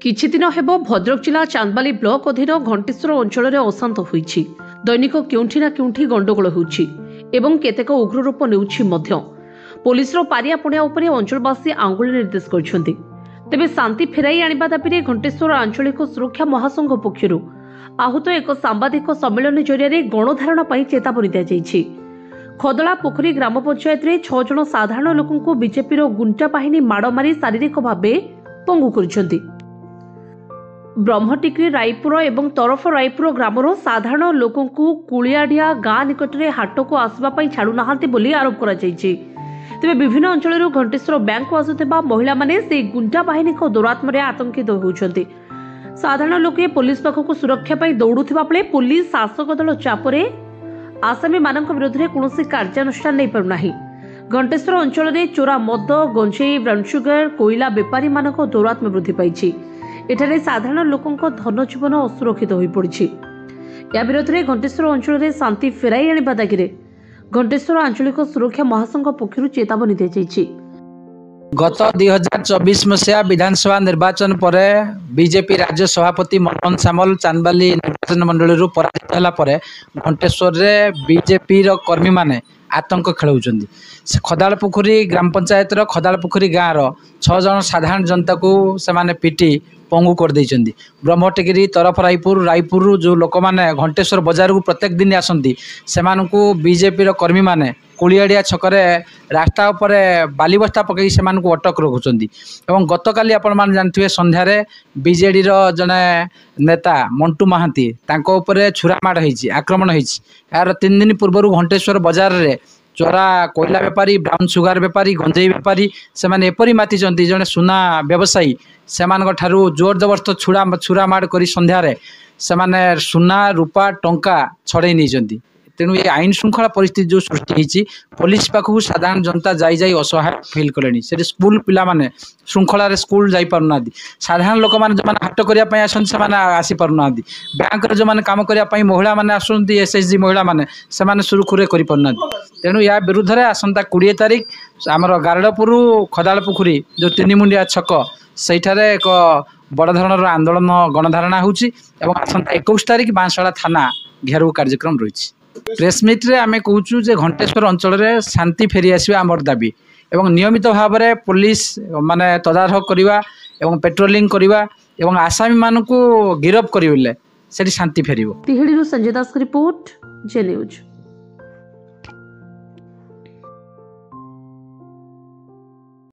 କିଛି ଦିନ ହେବ ଭଦ୍ରକ ଜିଲ୍ଲା ଚାନ୍ଦବାଲି ବ୍ଲକ ଅଧୀନ ଘଣ୍ଟେଶ୍ୱର ଅଞ୍ଚଳରେ ଅଶାନ୍ତ ହୋଇଛି। ଦୈନିକ କେଉଁଠି ନା କେଉଁଠି ଗଣ୍ଡଗୋଳ ହେଉଛି ଏବଂ କେତେକ ଉଗ୍ର ରୂପ ନେଉଛି ମଧ୍ୟ। ପୋଲିସର ପାରିଆ ପଣିଆ ଉପରେ ଅଞ୍ଚଳବାସୀ ଆଙ୍ଗୁଳି ନିର୍ଦ୍ଦେଶ କରିଛନ୍ତି। ତେବେ ଶାନ୍ତି ଫେରାଇ ଆଣିବା ଦାବିରେ ଘଣ୍ଟେଶ୍ୱର ଆଞ୍ଚଳିକ ସୁରକ୍ଷା ମହାସଂଘ ପକ୍ଷରୁ ଆହୁତ ଏକ ସାମ୍ବାଦିକ ସମ୍ମିଳନୀ ଜରିଆରେ ଗଣଧାରଣା ପାଇଁ ଚେତାବନୀ ଦିଆଯାଇଛି। ଖଦଳା ପୋଖରୀ ଗ୍ରାମ ପଞ୍ଚାୟତରେ 6 ଜଣ ସାଧାରଣ ଲୋକଙ୍କୁ ବିଜେପିର ଗୁଣ୍ଟା ବାହିନୀ ମାଡ଼ ମାରି ଶାରୀରିକ ଭାବେ ପଙ୍ଗୁ କରିଛନ୍ତି। ବ୍ରହ୍ମଟିକ୍ରି ରାୟପୁର ଏବଂ ତରଫ ରାୟପୁର ଗ୍ରାମର ସାଧାରଣ ଲୋକଙ୍କୁ କୁଳିଆଡିଆ ଗାଁ ନିକଟରେ ହାଟକୁ ଆସିବା ପାଇଁ ଛାଡୁନାହାନ୍ତି ବୋଲି ଆରୋପ କରାଯାଇଛି। ତେବେ ବିଭିନ୍ନ ଅଞ୍ଚଳରୁ ଘଣ୍ଟେଶ୍ୱର ବ୍ୟାଙ୍କକୁ ଆସୁଥିବା ମହିଳାମାନେ ସେହି ଗୁଣ୍ଟା ବାହିନୀଙ୍କ ଦୌରାତ୍ମ୍ୟରେ ଆତଙ୍କିତ ହେଉଛନ୍ତି। ସାଧାରଣ ଲୋକେ ପୋଲିସ ପାଖକୁ ସୁରକ୍ଷା ପାଇଁ ଦୌଡୁଥିବା ବେଳେ ପୋଲିସ ଶାସକ ଦଳ ଚାପରେ ଆସାମୀମାନଙ୍କ ବିରୋଧରେ କୌଣସି କାର୍ଯ୍ୟାନୁଷ୍ଠାନ ନେଇପାରୁନାହିଁ। ଘଣ୍ଟେଶ୍ୱର ଅଞ୍ଚଳରେ ଚୋରା ମଦ, ଗଞ୍ଜେଇ, ବ୍ରାଉନ୍ ସୁଗର, କୋଇଲା ବେପାରୀମାନଙ୍କ ଦୌରାତ୍ମ୍ୟ ବୃଦ୍ଧି ପାଇଛି। ଏଠାରେ ସାଧାରଣ ଲୋକଙ୍କ ଧନ ଜୀବନ ଅସୁରକ୍ଷିତ ହୋଇପଡ଼ିଛି। ଏହା ବିରୋଧରେ ଘଣ୍ଟେଶ୍ୱର ଅଞ୍ଚଳରେ ଶାନ୍ତି ଫେରାଇ ଆଣିବା ଦାଗିରେ ଘଣ୍ଟେଶ୍ୱର ଆଞ୍ଚଳିକ ସୁରକ୍ଷା ମହାସଂଘ ପକ୍ଷରୁ ଚେତାବନୀ ଦିଆଯାଇଛି। गत 2024 मसीहा विधानसभा निर्वाचन पर बीजेपी राज्य सभापति मनोहर सामल चांदबाली निर्वाचन मंडल पराजित होला पर घंटेश्वर रे बीजेपी कर्मी माने आतंक खेलाउछन्ती। से खदाल पोखरी ग्राम पंचायत खदाल पोखरी गाँव 6 जन साधारण जनता को से माने पिटी पंगु कर देइछन्ती। ब्रह्मटिगिरी तरफ रायपुर जो लोक माने घंटेश्वर बाजार को प्रत्येक दिन आसंती से बीजेपी कर्मी माने कुलियाड़िया छकरे रास्ता उपर बालीबस्ता पकई से अटक रखुंट। और गतकाली आपण मैंने जानते संध्यार बीजेडी जड़े नेता मंटू महांती छुरामाड़ होती आक्रमण होती। यार 3 दिन पूर्व घंटेश्वर बाजार रे चोरा कोयला बेपारी, ब्राउन सुगार बेपारी, गंजेई बेपारी से एपरी माति जड़े सुना व्यवसायी से जोर जबरदस्त छुरामाड़ कर संध्यार से सुना रूपा टंका छड़े नहीं। तेणु ये आईन श्रृंखला परिस्थिति जो सृष्टि होती पुलिस पाखक साधारण जनता जाई असहाय फिल कले। से स्कूल पिला माने श्रृंखला स्कूल जाई पारना, साधारण लोक मैंने जो हाट करने आसी पारना, बैंक जो मैंने काम करने महिला मैंने आसुँच एसएचजी महिला मैंने सुरखुरे कर पारना। तेणु या विरुद्ध में आसंता 20 तारिख आमर गारड़पुर खदाल पोखरी जो 3 मुंडिया छक सेठारे एक बड़ धरणर आंदोलन गणधारणा होची। आसंता 21 तारिख बांसवाड़ा थाना घेराव कार्यक्रम रही। प्रेसमिट रे आमे कहूँ जे घंटेश्वर अंचल रे शांति फेरी आसवा आमर दाबी एवं नियमित भाव में पुलिस माने तदारख करवा एवं पेट्रोलिंग करवा एवं आसामी मानकु गिरफ करिले सेठी शांति फेरिबो। तिहिडीरू संजय दास रिपोर्ट जे न्यूज।